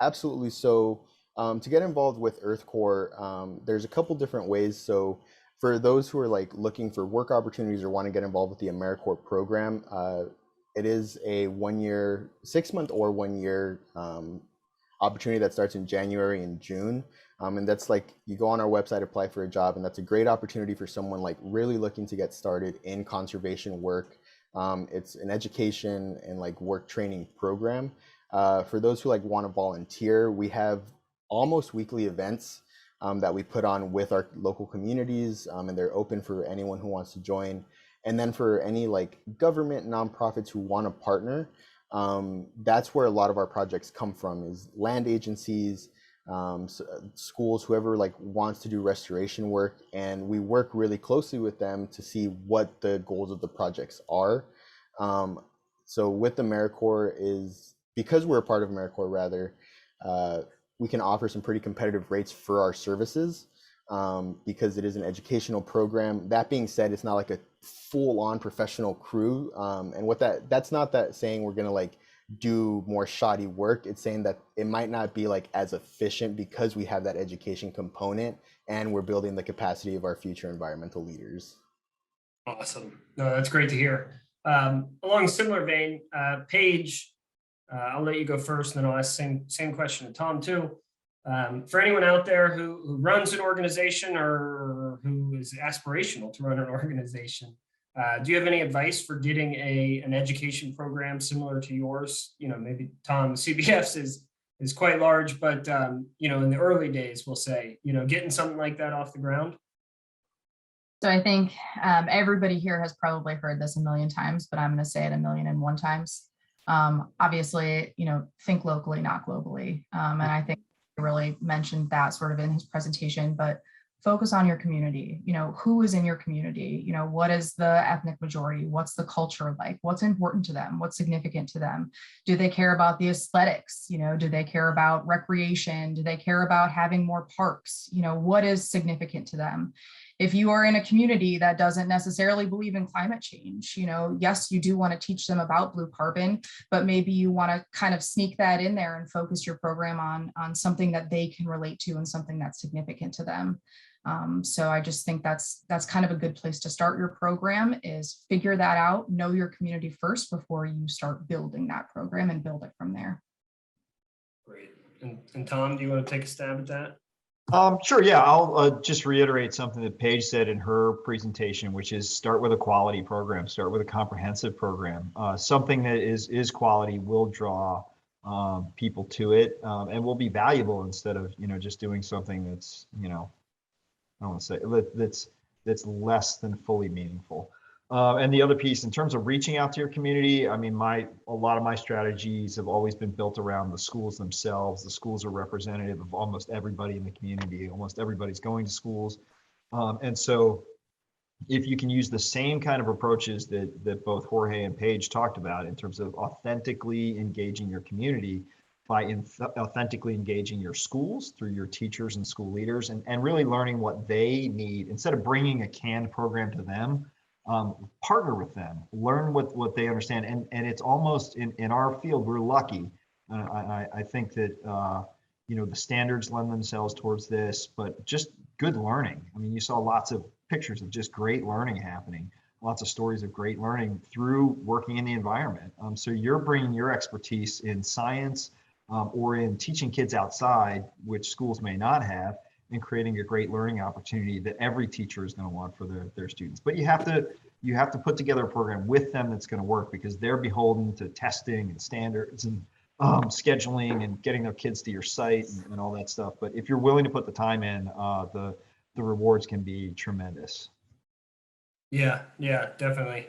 Absolutely. So to get involved with EarthCorps, there's a couple different ways. So for those who are like looking for work opportunities or want to get involved with the Americorps program, it is a 1-year, 6-month or 1-year opportunity that starts in January and June. And that's like, you go on our website, apply for a job, and that's a great opportunity for someone like really looking to get started in conservation work. It's an education and like work training program. For those who like want to volunteer, we have almost weekly events that we put on with our local communities, and they're open for anyone who wants to join. And then for any like government nonprofits who want to partner, that's where a lot of our projects come from, is land agencies, schools, whoever like wants to do restoration work. And we work really closely with them to see what the goals of the projects are. So with the Americorps is, because we're a part of Americorps rather, we can offer some pretty competitive rates for our services because it is an educational program. That being said, it's not like a full-on professional crew. And what that's not that saying we're gonna like do more shoddy work. It's saying that it might not be like as efficient because we have that education component and we're building the capacity of our future environmental leaders. Awesome. No, that's great to hear. Along a similar vein, Paige, I'll let you go first, and then I'll ask same question to Tom too. For anyone out there who runs an organization or who is aspirational to run an organization, do you have any advice for getting an education program similar to yours? You know, maybe Tom, CBF's is quite large, but you know, in the early days, we'll say, you know, getting something like that off the ground. So I think everybody here has probably heard this a million times, but I'm going to say it 1,000,001 times. Obviously, you know, think locally, not globally. And I think he really mentioned that sort of in his presentation, but focus on your community. You know, who is in your community? You know, what is the ethnic majority? What's the culture like? What's important to them? What's significant to them? Do they care about the aesthetics? You know, do they care about recreation? Do they care about having more parks? You know, what is significant to them? If you are in a community that doesn't necessarily believe in climate change, you know, yes, you do want to teach them about blue carbon, but maybe you want to kind of sneak that in there and focus your program on something that they can relate to and something that's significant to them. So I just think that's kind of a good place to start your program, is figure that out, know your community first before you start building that program and build it from there. Great. And Tom, do you want to take a stab at that? Sure. Yeah, I'll just reiterate something that Paige said in her presentation, which is start with a quality program, start with a comprehensive program. Something that is quality will draw people to it, and will be valuable instead of just doing something that's I don't want to say that's less than fully meaningful. And the other piece, in terms of reaching out to your community, I mean, a lot of my strategies have always been built around the schools themselves. The schools are representative of almost everybody in the community. Almost everybody's going to schools, and so if you can use the same kind of approaches that both Jorge and Paige talked about in terms of authentically engaging your community by authentically engaging your schools through your teachers and school leaders, and really learning what they need instead of bringing a canned program to them. Partner with them, learn what they understand, and it's almost in our field, we're lucky. I think that the standards lend themselves towards this, but just good learning. I mean, you saw lots of pictures of just great learning happening, lots of stories of great learning through working in the environment. So you're bringing your expertise in science or in teaching kids outside, which schools may not have, and creating a great learning opportunity that every teacher is going to want for their students. But you have to put together a program with them that's going to work, because they're beholden to testing and standards and scheduling and getting their kids to your site and all that stuff. But if you're willing to put the time in, the rewards can be tremendous. Yeah, definitely.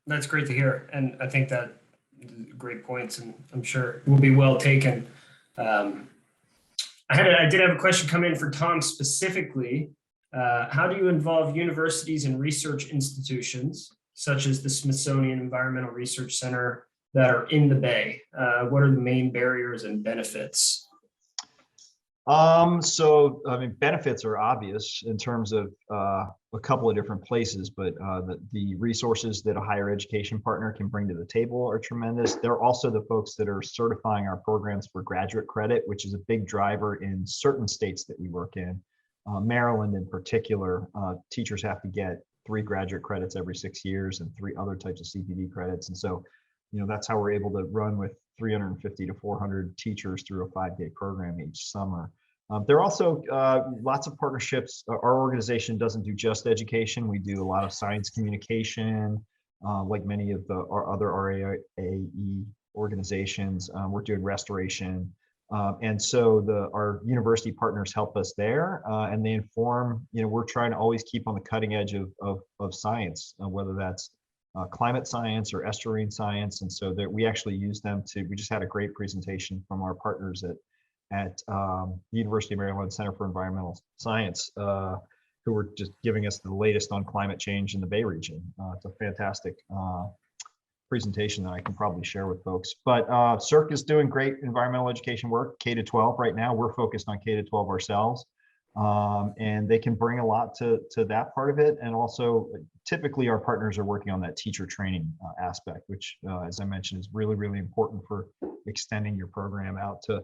That's great to hear. And I think that great points, and I'm sure will be well taken. I did have a question come in for Tom specifically. How do you involve universities and research institutions, such as the Smithsonian Environmental Research Center, that are in the Bay? What are the main barriers and benefits? So, I mean, benefits are obvious in terms of a couple of different places, but the resources that a higher education partner can bring to the table are tremendous. They're also the folks that are certifying our programs for graduate credit, which is a big driver in certain states that we work in. Maryland in particular, teachers have to get 3 graduate credits every 6 years and 3 other types of CPD credits. And so, that's how we're able to run with 350 to 400 teachers through a 5-day program each summer. There are also lots of partnerships. Our organization doesn't do just education. We do a lot of science communication, like many of our other RAAE organizations. We're doing restoration. And so our university partners help us there, and they inform, we're trying to always keep on the cutting edge of science, whether that's climate science or estuarine science. And so that we actually use them we just had a great presentation from our partners at the University of Maryland Center for Environmental Science, who were just giving us the latest on climate change in the Bay region. It's a fantastic presentation that I can probably share with folks. But CERC is doing great environmental education work, K-12 right now. We're focused on K-12 ourselves. And they can bring a lot to that part of it. And also, typically our partners are working on that teacher training aspect, which, as I mentioned, is really, really important for extending your program out to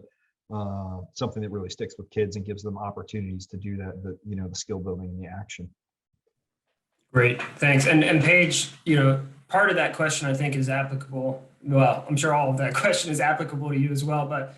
something that really sticks with kids and gives them opportunities to do that, the skill building and the action. Great, thanks. And Paige, part of that question I think is applicable. Well, I'm sure all of that question is applicable to you as well, but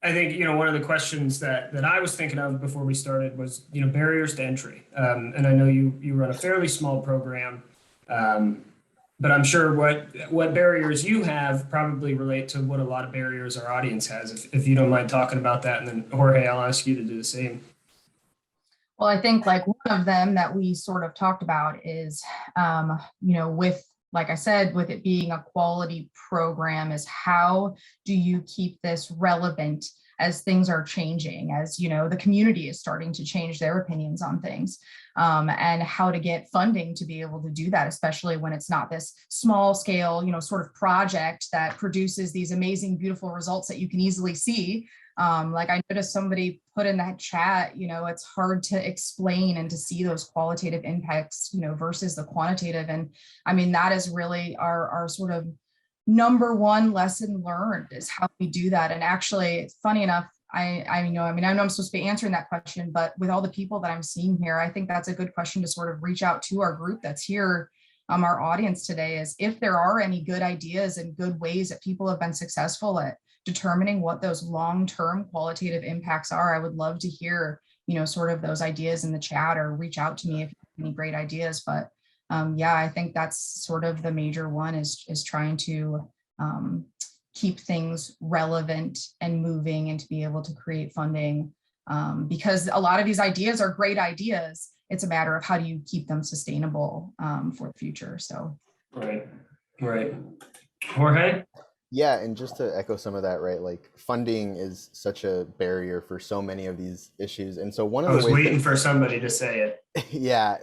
I think, one of the questions that I was thinking of before we started was, barriers to entry. And I know you run a fairly small program, but I'm sure what barriers you have probably relate to what a lot of barriers our audience has, if you don't mind talking about that. And then Jorge, I'll ask you to do the same. Well, I think like one of them that we sort of talked about is, with, like I said, with it being a quality program, is how do you keep this relevant as things are changing, as the community is starting to change their opinions on things, and how to get funding to be able to do that, especially when it's not this small scale, sort of project that produces these amazing, beautiful results that you can easily see. Like I noticed somebody put in that chat, it's hard to explain and to see those qualitative impacts, versus the quantitative. And I mean, that is really our sort of number one lesson learned, is how we do that. And actually, funny enough, I know I'm supposed to be answering that question, but with all the people that I'm seeing here, I think that's a good question to sort of reach out to our group that's here our audience today is if there are any good ideas and good ways that people have been successful at determining what those long-term qualitative impacts are, I would love to hear, sort of those ideas in the chat, or reach out to me if you have any great ideas. But yeah, I think that's sort of the major one is trying to keep things relevant and moving, and to be able to create funding, because a lot of these ideas are great ideas. It's a matter of how do you keep them sustainable for the future. So right. Jorge? Yeah, and just to echo some of that, right? Like funding is such a barrier for so many of these issues. And so one of I was the ways waiting for somebody to say it. yeah,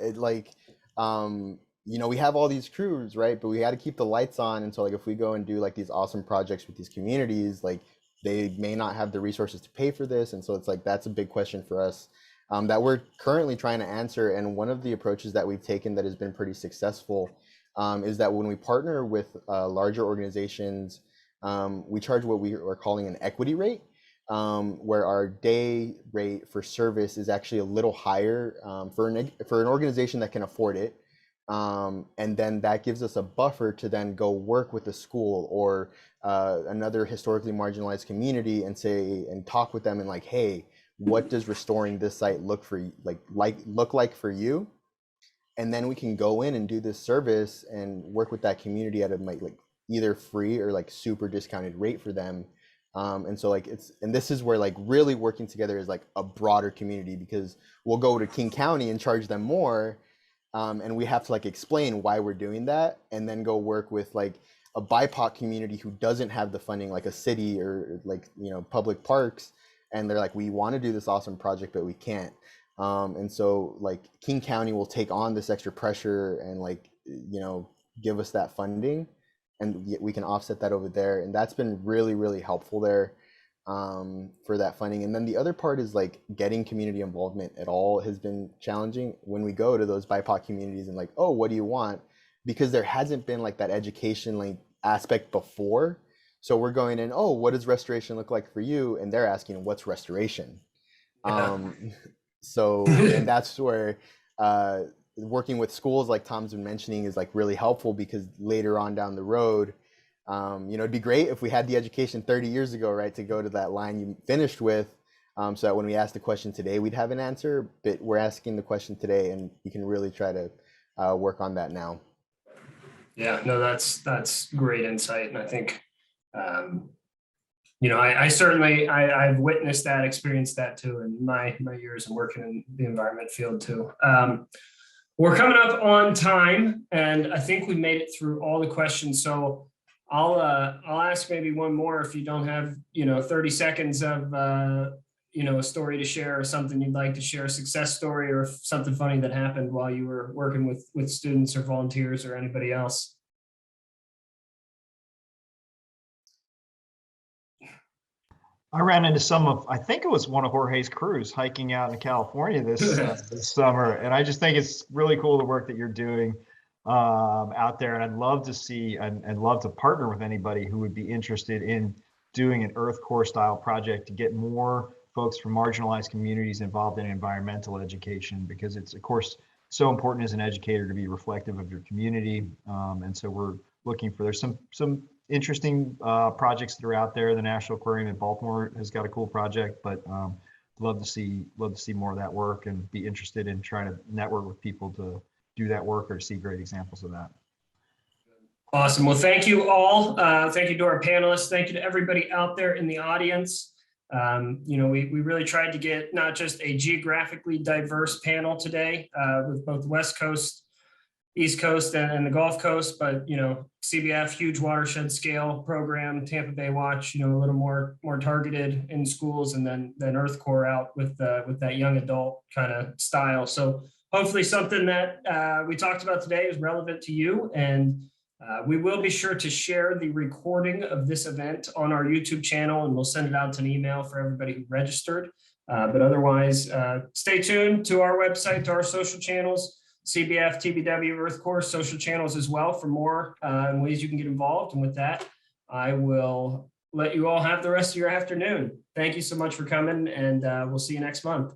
we have all these crews, right? But we got to keep the lights on. And so like if we go and do like these awesome projects with these communities, like they may not have the resources to pay for this. And so it's like that's a big question for us that we're currently trying to answer. And one of the approaches that we've taken that has been pretty successful is that when we partner with larger organizations, we charge what we are calling an equity rate, where our day rate for service is actually a little higher for an organization that can afford it. And then that gives us a buffer to then go work with a school or another historically marginalized community and talk with them and like, hey, what does restoring this site look like for you? And then we can go in and do this service and work with that community at a like either free or like super discounted rate for them. And so like this is where like really working together is like a broader community, because we'll go to King County and charge them more. And we have to like explain why we're doing that, and then go work with like a BIPOC community who doesn't have the funding, like a city or like, public parks. And they're like, we want to do this awesome project, but we can't. And so like King County will take on this extra pressure and like, give us that funding, and we can offset that over there. And that's been really, really helpful there for that funding. And then the other part is like getting community involvement at all has been challenging when we go to those BIPOC communities and like, oh, what do you want? Because there hasn't been like that education like aspect before. So we're going in, oh, what does restoration look like for you? And they're asking, what's restoration? Yeah. And that's where working with schools like Tom's been mentioning is like really helpful, because later on down the road, it'd be great if we had the education 30 years ago, right, to go to that line you finished with, so that when we ask the question today, we'd have an answer. But we're asking the question today, and we can really try to work on that now. Yeah, no, that's great insight. And I think, I certainly, I've witnessed that, experienced that too, in my years of working in the environment field too. We're coming up on time, and I think we made it through all the questions. So I'll ask maybe one more if you don't have 30 seconds of a story to share, or something you'd like to share, a success story, or something funny that happened while you were working with students or volunteers or anybody else. I ran into I think it was one of Jorge's crews hiking out in California this summer. And I just think it's really cool the work that you're doing out there. And I'd love to see and love to partner with anybody who would be interested in doing an Earthcore style project to get more folks from marginalized communities involved in environmental education, because it's, of course, so important as an educator to be reflective of your community. And so we're looking for, there's some interesting projects that are out there. The National Aquarium in Baltimore has got a cool project, but love to see more of that work, and be interested in trying to network with people to do that work or to see great examples of that. Awesome. Well, thank you all. Thank you to our panelists. Thank you to everybody out there in the audience. We really tried to get not just a geographically diverse panel today with both West Coast, East Coast, and the Gulf Coast, but CBF, huge watershed scale program, Tampa Bay Watch, a little more targeted in schools, and then Earthcore out with that young adult kind of style. So hopefully something that we talked about today is relevant to you, and we will be sure to share the recording of this event on our YouTube channel, and we'll send it out to an email for everybody who registered. But otherwise, stay tuned to our website, to our social channels, CBF, TBW, Earthcore social channels as well, for more ways you can get involved. And with that, I will let you all have the rest of your afternoon. Thank you so much for coming, and we'll see you next month.